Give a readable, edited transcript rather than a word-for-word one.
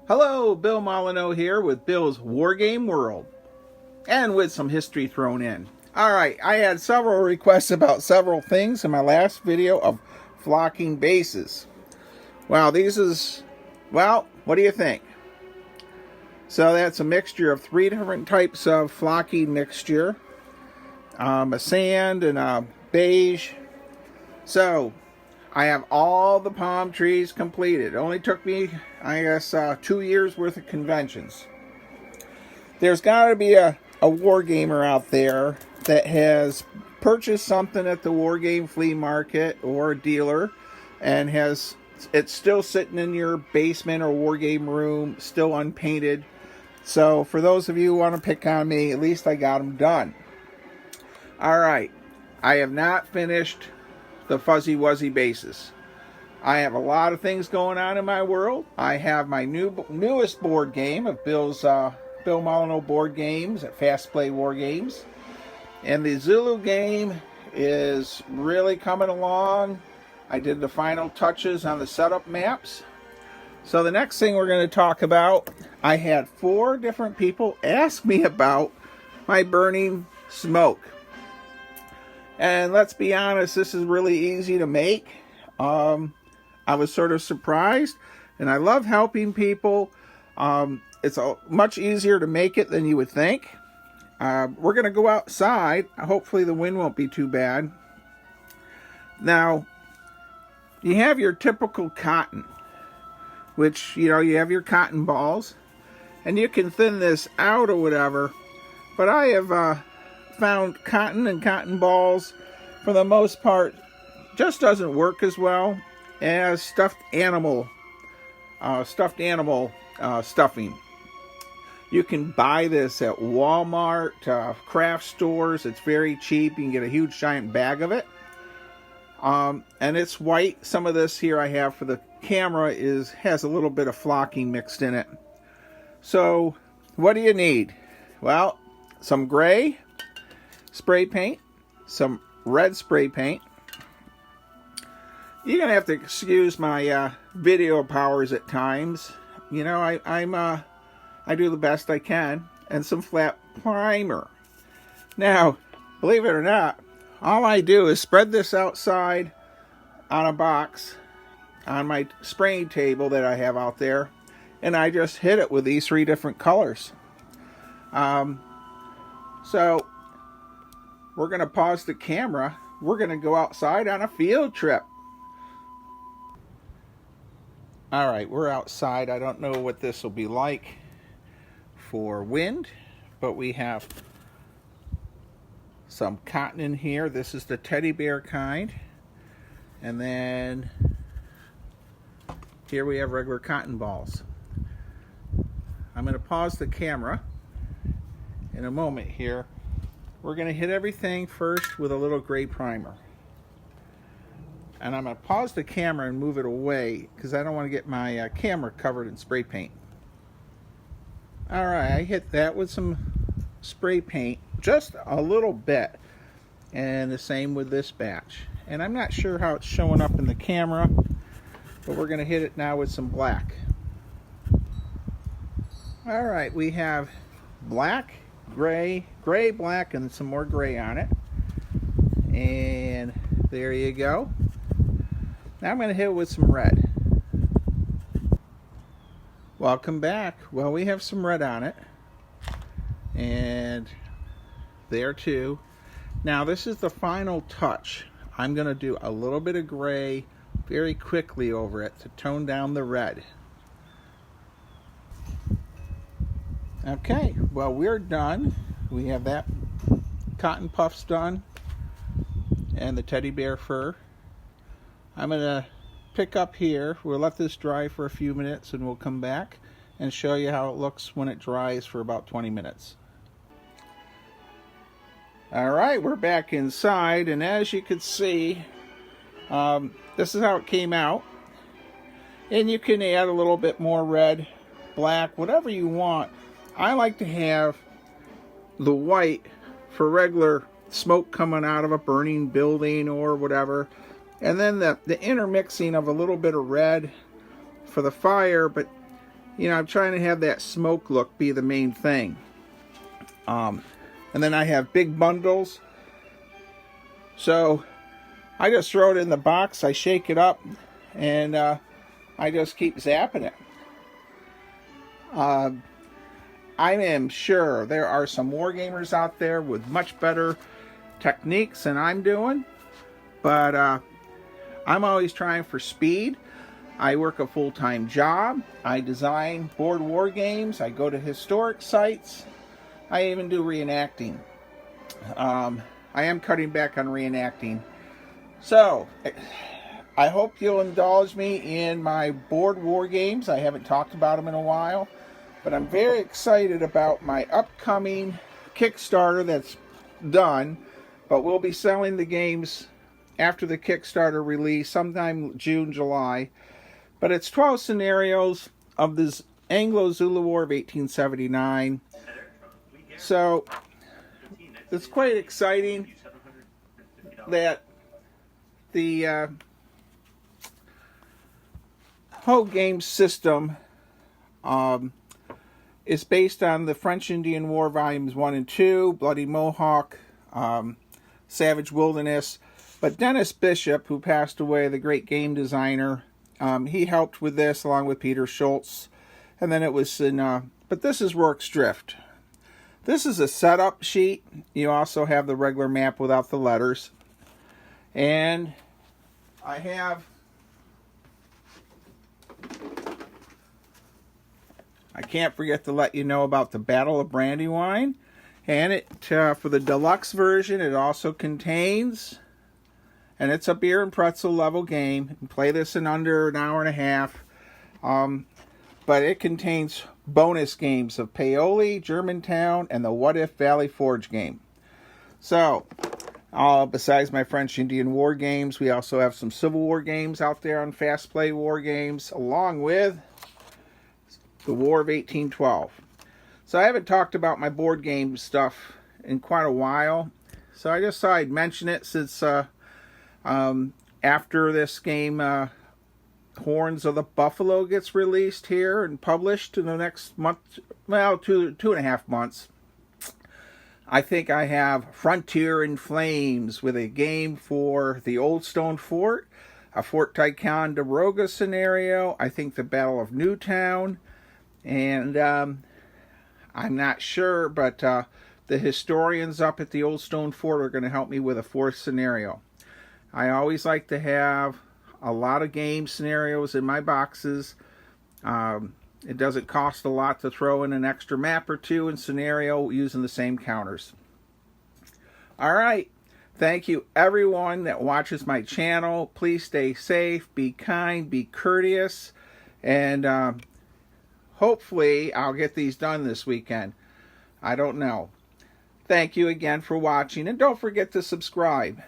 Hello, Bill Molyneaux here with Bill's Wargame World, and with some history thrown in. Alright, I had several requests about several things in my last video of flocking bases. Wow, what do you think? So that's a mixture of 3 different types of flocking mixture. A sand and a beige. So, I have all the palm trees completed. It only took me, I guess, 2 years worth of conventions. There's got to be a wargamer out there that has purchased something at the wargame flea market or a dealer and it's still sitting in your basement or wargame room, still unpainted. So for those of you who want to pick on me, at least I got them done. Alright, I have not finished the Fuzzy Wuzzy bases. I have a lot of things going on in my world. I have my newest board game of Bill Molyneaux board games at Fast Play War Games. And the Zulu game is really coming along. I did the final touches on the setup maps. So the next thing we're going to talk about, I had 4 different people ask me about my burning smoke. And let's be honest, this is really easy to make. I was sort of surprised, and I love helping people. It's much easier to make it than you would think. We're going to go outside. Hopefully the wind won't be too bad. Now, you have your typical cotton, which, you have your cotton balls, and you can thin this out or whatever, but I have found cotton and cotton balls, for the most part, just doesn't work as well as stuffed animal stuffing. You can buy this at Walmart, craft stores. It's very cheap. You can get a huge giant bag of it. And it's white. Some of this here I have for the camera has a little bit of flocking mixed in it. So what do you need? Well, some gray spray paint, some red spray paint. You're gonna have to excuse my video powers at times. I do the best I can, and some flat primer. Now, believe it or not, all I do is spread this outside on a box on my spraying table that I have out there, and I just hit it with these 3 different colors. So we're going to pause the camera. We're going to go outside on a field trip. Alright, we're outside. I don't know what this will be like for wind, but we have some cotton in here. This is the teddy bear kind. And then here we have regular cotton balls. I'm going to pause the camera in a moment here. We're going to hit everything first with a little gray primer. And I'm going to pause the camera and move it away because I don't want to get my camera covered in spray paint. Alright, I hit that with some spray paint, just a little bit. And the same with this batch. And I'm not sure how it's showing up in the camera, but we're going to hit it now with some black. Alright, we have black, gray, black, and some more gray on it. And there you go. Now I'm going to hit it with some red. Welcome back. Well, we have some red on it. And there too. Now this is the final touch. I'm going to do a little bit of gray very quickly over it to tone down the red. Okay, well, we're done. We have that cotton puffs done and the teddy bear fur. I'm going to pick up here. We'll let this dry for a few minutes and we'll come back and show you how it looks when it dries for about 20 minutes. Alright, we're back inside, and as you can see, this is how it came out. And you can add a little bit more red, black, whatever you want. I like to have the white for regular smoke coming out of a burning building or whatever, and then the intermixing of a little bit of red for the fire, but You know, I'm trying to have that smoke look be the main thing. And then I have big bundles. So I just throw it in the box, I shake it up, and I just keep zapping it. I am sure there are some wargamers out there with much better techniques than I'm doing, but I'm always trying for speed. I work a full-time job. I design board war games. I go to historic sites. I even do reenacting. I am cutting back on reenacting. So, I hope you'll indulge me in my board war games. I haven't talked about them in a while, but I'm very excited about my upcoming Kickstarter that's done, but we'll be selling the games after the Kickstarter release, sometime June, July. But it's 12 scenarios of this Anglo-Zulu War of 1879. So, it's quite exciting that the whole game system is based on the French Indian War Volumes 1 and 2, Bloody Mohawk, Savage Wilderness. But Dennis Bishop, who passed away, the great game designer, he helped with this along with Peter Schultz. And then it was in, but this is Rourke's Drift. This is a setup sheet. You also have the regular map without the letters. And I can't forget to let you know about the Battle of Brandywine. And it for the deluxe version, it also contains, and it's a beer and pretzel level game. You can play this in under an hour and a half. But it contains bonus games of Paoli, Germantown, and the What If Valley Forge game. So, besides my French Indian War games, we also have some Civil War games out there on Fast Play War Games, along with the War of 1812. So I haven't talked about my board game stuff in quite a while, so I just thought I'd mention it since after this game, Horns of the Buffalo gets released here and published in the next month, well, two and a half months. I think I have Frontier in Flames with a game for the Old Stone Fort, a Fort Ticonderoga scenario, I think the Battle of Newtown, and I'm not sure, but the historians up at the Old Stone Fort are going to help me with a fourth scenario. I always like to have a lot of game scenarios in my boxes. It doesn't cost a lot to throw in an extra map or two and scenario using the same counters. Alright, thank you everyone that watches my channel. Please stay safe, be kind, be courteous, and hopefully I'll get these done this weekend. I don't know. Thank you again for watching, and don't forget to subscribe.